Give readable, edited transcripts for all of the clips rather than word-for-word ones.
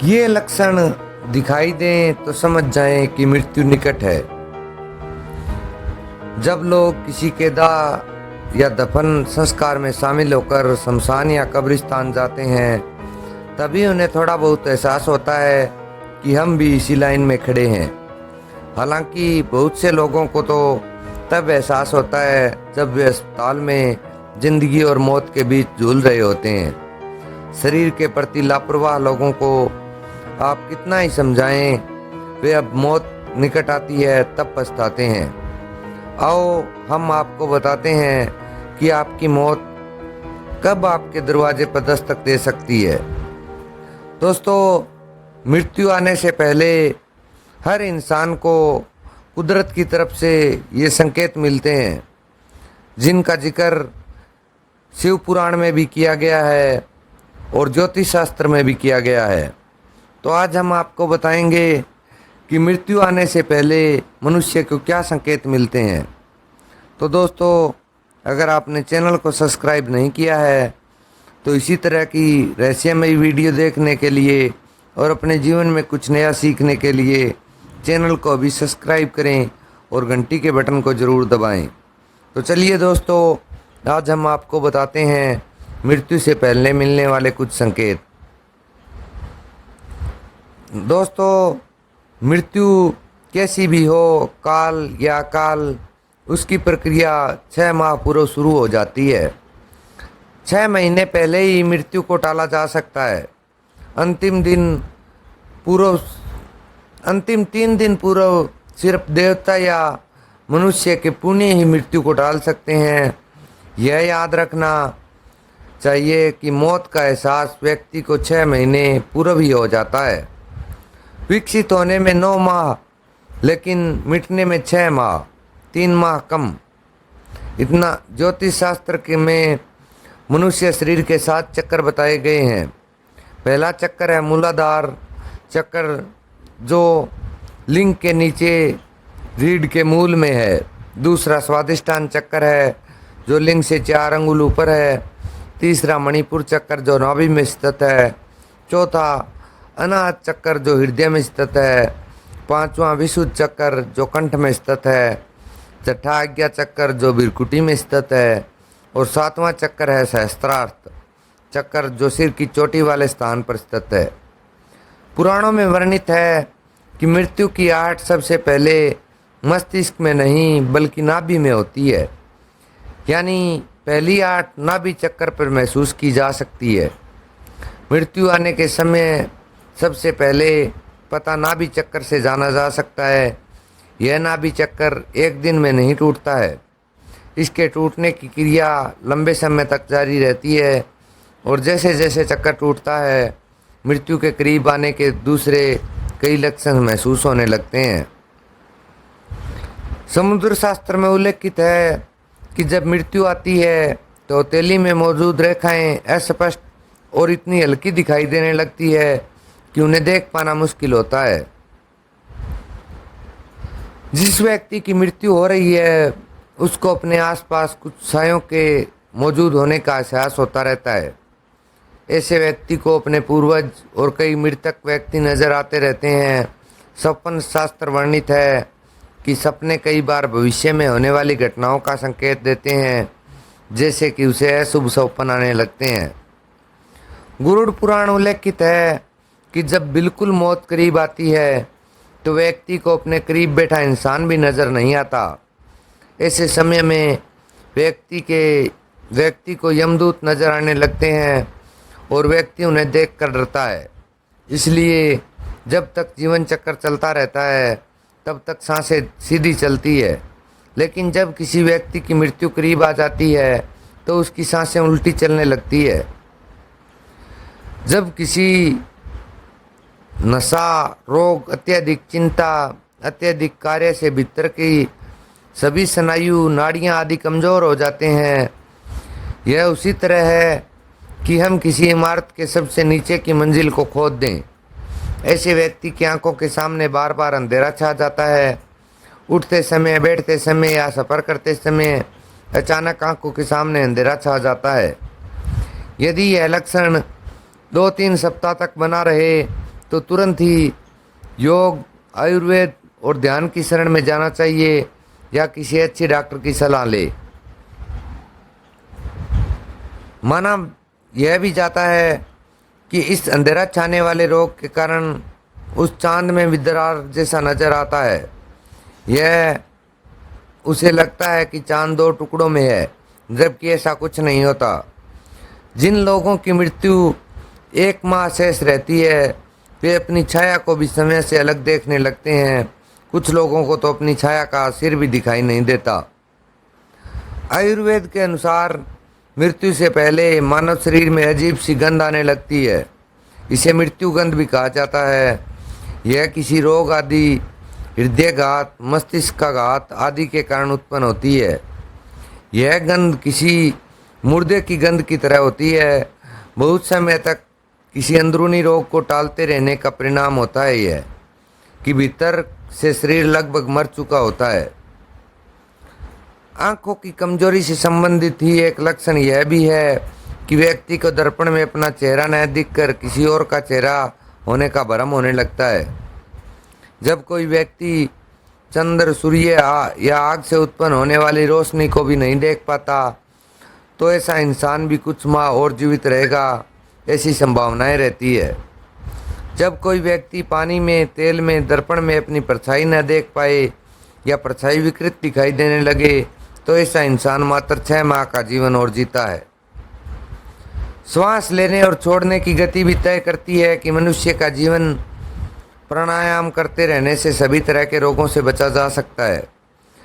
ये लक्षण दिखाई दें तो समझ जाएं कि मृत्यु निकट है। जब लोग किसी के दाह या दफन संस्कार में शामिल होकर शमशान या कब्रिस्तान जाते हैं, तभी उन्हें थोड़ा बहुत एहसास होता है कि हम भी इसी लाइन में खड़े हैं। हालांकि बहुत से लोगों को तो तब एहसास होता है जब वे अस्पताल में जिंदगी और मौत के बीच झूल रहे होते हैं। शरीर के प्रति लापरवाह लोगों को आप कितना ही समझाएं, वे अब मौत निकट आती है तब पछताते हैं। आओ हम आपको बताते हैं कि आपकी मौत कब आपके दरवाजे पर दस्तक दे सकती है। दोस्तों, मृत्यु आने से पहले हर इंसान को कुदरत की तरफ से ये संकेत मिलते हैं, जिनका जिक्र शिव पुराण में भी किया गया है और ज्योतिष शास्त्र में भी किया गया है। तो आज हम आपको बताएंगे कि मृत्यु आने से पहले मनुष्य को क्या संकेत मिलते हैं। तो दोस्तों, अगर आपने चैनल को सब्सक्राइब नहीं किया है तो इसी तरह की रहस्यमयी वीडियो देखने के लिए और अपने जीवन में कुछ नया सीखने के लिए चैनल को अभी सब्सक्राइब करें और घंटी के बटन को ज़रूर दबाएं। तो चलिए दोस्तों, आज हम आपको बताते हैं मृत्यु से पहले मिलने वाले कुछ संकेत। दोस्तों, मृत्यु कैसी भी हो, काल या अकाल, उसकी प्रक्रिया 6 माह पूर्व शुरू हो जाती है। 6 महीने पहले ही मृत्यु को टाला जा सकता है। अंतिम 3 दिन पूर्व सिर्फ देवता या मनुष्य के पुण्य ही मृत्यु को टाल सकते हैं। यह याद रखना चाहिए कि मौत का एहसास व्यक्ति को 6 महीने पूर्व ही हो जाता है। विकसित होने में 9 माह, लेकिन मिटने में 6 माह, 3 माह कम। इतना ज्योतिष शास्त्र के में मनुष्य शरीर के 7 चक्कर बताए गए हैं। पहला चक्कर है मूलाधार चक्कर, जो लिंग के नीचे रीढ़ के मूल में है। दूसरा स्वादिष्टान चक्कर है, जो लिंग से 4 अंगुल ऊपर है। तीसरा मणिपुर चक्कर, जो नाभि में स्थित है। चौथा अनाहत चक्कर, जो हृदय में स्थित है। पांचवा विशुद्ध चक्कर, जो कंठ में स्थित है। छठा आज्ञा चक्कर, जो भृकुटी में स्थित है। और 7वां चक्कर है सहस्त्रार्थ चक्कर, जो सिर की चोटी वाले स्थान पर स्थित है। पुराणों में वर्णित है कि मृत्यु की आहट सबसे पहले मस्तिष्क में नहीं बल्कि नाभि में होती है। यानी पहली आहट नाभि चक्कर पर महसूस की जा सकती है। मृत्यु आने के समय सबसे पहले पता नाभि चक्कर से जाना जा सकता है। यह नाभि चक्कर एक दिन में नहीं टूटता है। इसके टूटने की क्रिया लंबे समय तक जारी रहती है और जैसे जैसे चक्कर टूटता है, मृत्यु के करीब आने के दूसरे कई लक्षण महसूस होने लगते हैं। समुद्र शास्त्र में उल्लेखित है कि जब मृत्यु आती है तो हथेली में मौजूद रेखाएं अस्पष्ट और इतनी हल्की दिखाई देने लगती है कि उन्हें देख पाना मुश्किल होता है। जिस व्यक्ति की मृत्यु हो रही है उसको अपने आसपास कुछ सायों के मौजूद होने का एहसास होता रहता है। ऐसे व्यक्ति को अपने पूर्वज और कई मृतक व्यक्ति नजर आते रहते हैं। स्वप्न शास्त्र वर्णित है कि सपने कई बार भविष्य में होने वाली घटनाओं का संकेत देते हैं, जैसे कि उसे अशुभ स्वप्न आने लगते हैं। गरुड़ पुराण उल्लेखित है कि जब बिल्कुल मौत करीब आती है तो व्यक्ति को अपने करीब बैठा इंसान भी नजर नहीं आता। ऐसे समय में व्यक्ति को यमदूत नजर आने लगते हैं और व्यक्ति उन्हें देखकर डरता है। इसलिए जब तक जीवन चक्कर चलता रहता है तब तक सांसें सीधी चलती है, लेकिन जब किसी व्यक्ति की मृत्यु करीब आ जाती है तो उसकी सांसें उल्टी चलने लगती है। जब किसी नशा, रोग, अत्यधिक चिंता, अत्यधिक कार्य से भीतर की सभी स्नायु, नाड़ियाँ आदि कमज़ोर हो जाते हैं। यह उसी तरह है कि हम किसी इमारत के सबसे नीचे की मंजिल को खोद दें। ऐसे व्यक्ति की आंखों के सामने बार बार अंधेरा छा जाता है। उठते समय, बैठते समय या सफ़र करते समय अचानक आंखों के सामने अंधेरा छा जाता है। यदि यह लक्षण 2-3 सप्ताह तक बना रहे तो तुरंत ही योग, आयुर्वेद और ध्यान की शरण में जाना चाहिए या किसी अच्छे डॉक्टर की सलाह ले। माना यह भी जाता है कि इस अंधेरा छाने वाले रोग के कारण उस चांद में भी दरार जैसा नजर आता है। यह उसे लगता है कि चांद दो टुकड़ों में है, जबकि ऐसा कुछ नहीं होता। जिन लोगों की मृत्यु 1 माह शेष रहती है वे अपनी छाया को भी समय से अलग देखने लगते हैं। कुछ लोगों को तो अपनी छाया का सिर भी दिखाई नहीं देता। आयुर्वेद के अनुसार मृत्यु से पहले मानव शरीर में अजीब सी गंध आने लगती है। इसे मृत्यु गंध भी कहा जाता है। यह किसी रोग आदि, हृदयघात, मस्तिष्क का घात आदि के कारण उत्पन्न होती है। यह गंध किसी मुर्दे की गंध की तरह होती है। बहुत समय तक किसी अंदरूनी रोग को टालते रहने का परिणाम होता है यह कि भीतर से शरीर लगभग मर चुका होता है। आंखों की कमजोरी से संबंधित ही एक लक्षण यह भी है कि व्यक्ति को दर्पण में अपना चेहरा न दिखकर किसी और का चेहरा होने का भ्रम होने लगता है। जब कोई व्यक्ति चंद्र, सूर्य या आग से उत्पन्न होने वाली रोशनी को भी नहीं देख पाता तो ऐसा इंसान भी कुछ माह और जीवित रहेगा, ऐसी संभावनाएं रहती है। जब कोई व्यक्ति पानी में, तेल में, दर्पण में अपनी परछाई न देख पाए या परछाई विकृत दिखाई देने लगे तो ऐसा इंसान मात्र 6 माह का जीवन और जीता है। श्वास लेने और छोड़ने की गति भी तय करती है कि मनुष्य का जीवन। प्राणायाम करते रहने से सभी तरह के रोगों से बचा जा सकता है।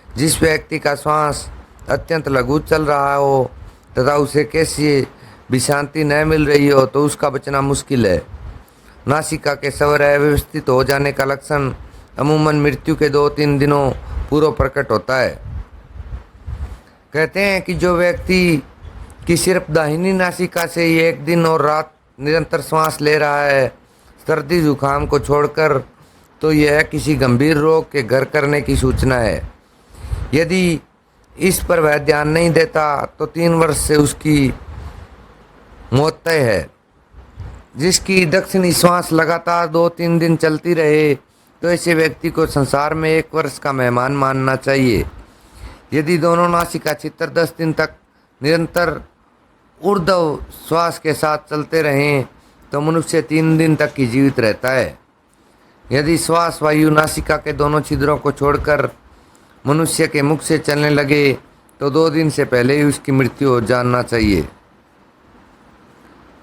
जिस व्यक्ति का श्वास अत्यंत लघु चल रहा हो तथा उसे कैसी भी शांति न मिल रही हो तो उसका बचना मुश्किल है। नासिका के स्वर अव्यवस्थित हो जाने का लक्षण अमूमन मृत्यु के 2-3 दिनों पूर्व प्रकट होता है। कहते हैं कि जो व्यक्ति की सिर्फ दाहिनी नासिका से ही 1 दिन और रात निरंतर श्वास ले रहा है, सर्दी जुकाम को छोड़कर, तो यह किसी गंभीर रोग के घर करने की सूचना है। यदि इस पर वह ध्यान नहीं देता तो 3 वर्ष से उसकी मौत तय है। जिसकी दक्षिणी श्वास लगातार 2-3 दिन चलती रहे तो ऐसे व्यक्ति को संसार में 1 वर्ष का मेहमान मानना चाहिए। यदि दोनों नासिका छिद्र 10 दिन तक निरंतर ऊर्ध्व श्वास के साथ चलते रहें तो मनुष्य 3 दिन तक ही जीवित रहता है। यदि श्वास वायु नासिका के दोनों छिद्रों को छोड़कर मनुष्य के मुख से चलने लगे तो 2 दिन से पहले ही उसकी मृत्यु हो जाना चाहिए।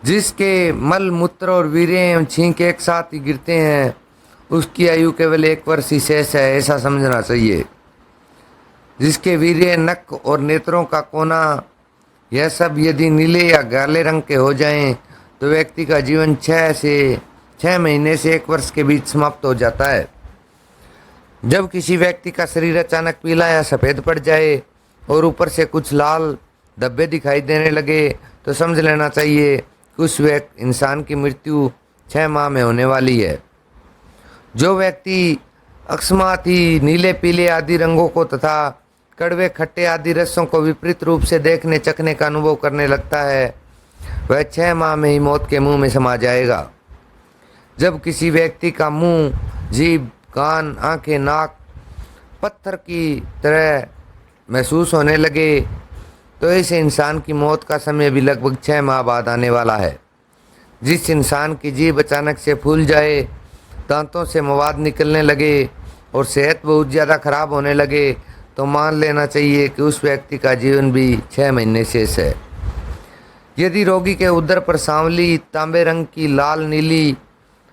जिसके मल, मूत्र और वीर्य एवं छींक एक साथ ही गिरते हैं उसकी आयु केवल 1 वर्ष ही शेष है, ऐसा समझना चाहिए। जिसके वीर्य, नक और नेत्रों का कोना यह सब यदि नीले या काले रंग के हो जाएं तो व्यक्ति का जीवन 6 महीने से 1 वर्ष के बीच समाप्त हो जाता है। जब किसी व्यक्ति का शरीर अचानक पीला या सफ़ेद पड़ जाए और ऊपर से कुछ लाल धब्बे दिखाई देने लगे तो समझ लेना चाहिए कि उस इंसान की मृत्यु 6 माह में होने वाली है। जो व्यक्ति अकस्मात ही नीले, पीले आदि रंगों को तथा कड़वे, खट्टे आदि रसों को विपरीत रूप से देखने, चखने का अनुभव करने लगता है वह 6 माह में ही मौत के मुंह में समा जाएगा। जब किसी व्यक्ति का मुंह, जीभ, कान, आंखें, नाक पत्थर की तरह महसूस होने लगे तो ऐसे इंसान की मौत का समय भी लगभग 6 माह बाद आने वाला है। जिस इंसान की जीभ अचानक से फूल जाए, दांतों से मवाद निकलने लगे और सेहत बहुत ज़्यादा खराब होने लगे तो मान लेना चाहिए कि उस व्यक्ति का जीवन भी 6 महीने शेष है। यदि रोगी के उदर पर सांवली, तांबे रंग की, लाल, नीली,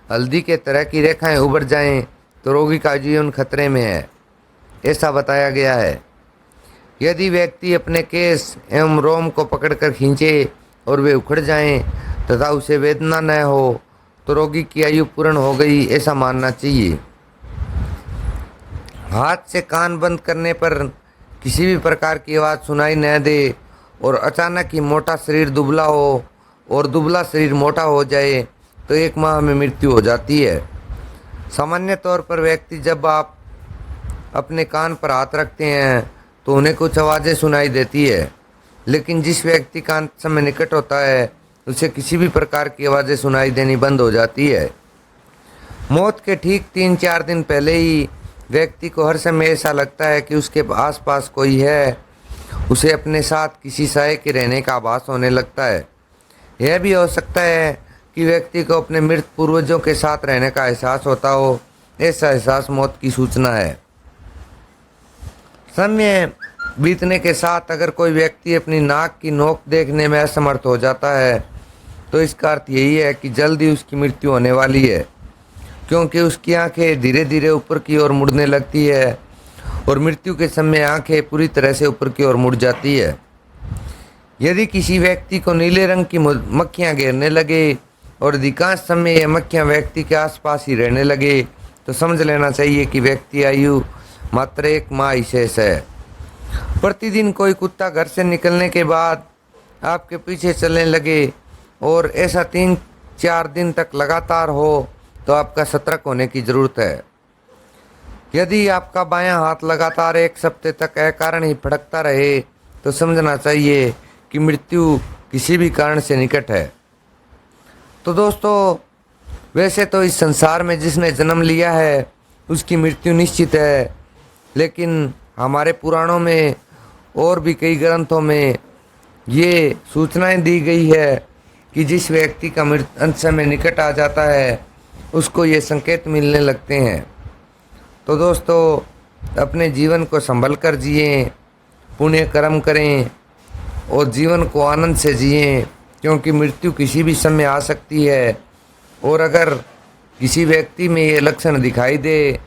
हल्दी के तरह की रेखाएं उभर जाएं तो रोगी का जीवन खतरे में है, ऐसा बताया गया है। यदि व्यक्ति अपने केस एवं रोम को पकड़कर खींचे और वे उखड़ जाएं तथा उसे वेदना न हो तो रोगी की आयु पूर्ण हो गई, ऐसा मानना चाहिए। हाथ से कान बंद करने पर किसी भी प्रकार की आवाज़ सुनाई न दे और अचानक ही मोटा शरीर दुबला हो और दुबला शरीर मोटा हो जाए तो 1 माह में मृत्यु हो जाती है। सामान्य तौर पर व्यक्ति जब आप अपने कान पर हाथ रखते हैं तो उन्हें कुछ आवाज़ें सुनाई देती है, लेकिन जिस व्यक्ति का समय निकट होता है उसे किसी भी प्रकार की आवाज़ें सुनाई देनी बंद हो जाती है। मौत के ठीक 3-4 दिन पहले ही व्यक्ति को हर समय ऐसा लगता है कि उसके आसपास कोई है। उसे अपने साथ किसी साये के रहने का आभास होने लगता है। यह भी हो सकता है कि व्यक्ति को अपने मृत पूर्वजों के साथ रहने का एहसास होता हो। ऐसा एहसास मौत की सूचना है। समय बीतने के साथ अगर कोई व्यक्ति अपनी नाक की नोक देखने में असमर्थ हो जाता है तो इसका अर्थ यही है कि जल्दी उसकी मृत्यु होने वाली है, क्योंकि उसकी आंखें धीरे धीरे ऊपर की ओर मुड़ने लगती है और मृत्यु के समय आंखें पूरी तरह से ऊपर की ओर मुड़ जाती है। यदि किसी व्यक्ति को नीले रंग की मक्खियां घेरने लगे और अधिकांश समय यह मक्खियां व्यक्ति के आसपास ही रहने लगे तो समझ लेना चाहिए कि व्यक्ति आयु मात्र 1 माह ही शेष है। प्रतिदिन कोई कुत्ता घर से निकलने के बाद आपके पीछे चलने लगे और ऐसा 3-4 दिन तक लगातार हो तो आपका सतर्क होने की ज़रूरत है। यदि आपका बायां हाथ लगातार 1 हफ्ते तक अकारण ही फड़कता रहे तो समझना चाहिए कि मृत्यु किसी भी कारण से निकट है। तो दोस्तों, वैसे तो इस संसार में जिसने जन्म लिया है उसकी मृत्यु निश्चित है, लेकिन हमारे पुराणों में और भी कई ग्रंथों में ये सूचनाएं दी गई है कि जिस व्यक्ति का अंत समय निकट आ जाता है उसको ये संकेत मिलने लगते हैं। तो दोस्तों, अपने जीवन को संभल कर जिएं, पुण्य कर्म करें और जीवन को आनंद से जिएं, क्योंकि मृत्यु किसी भी समय आ सकती है। और अगर किसी व्यक्ति में ये लक्षण दिखाई दे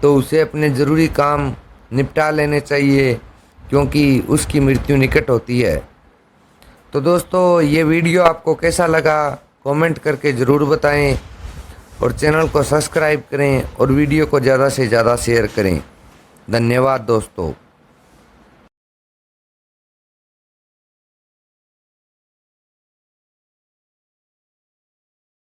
तो उसे अपने ज़रूरी काम निपटा लेने चाहिए, क्योंकि उसकी मृत्यु निकट होती है। तो दोस्तों, ये वीडियो आपको कैसा लगा कमेंट करके ज़रूर बताएं और चैनल को सब्सक्राइब करें और वीडियो को ज़्यादा से ज़्यादा शेयर करें। धन्यवाद दोस्तों।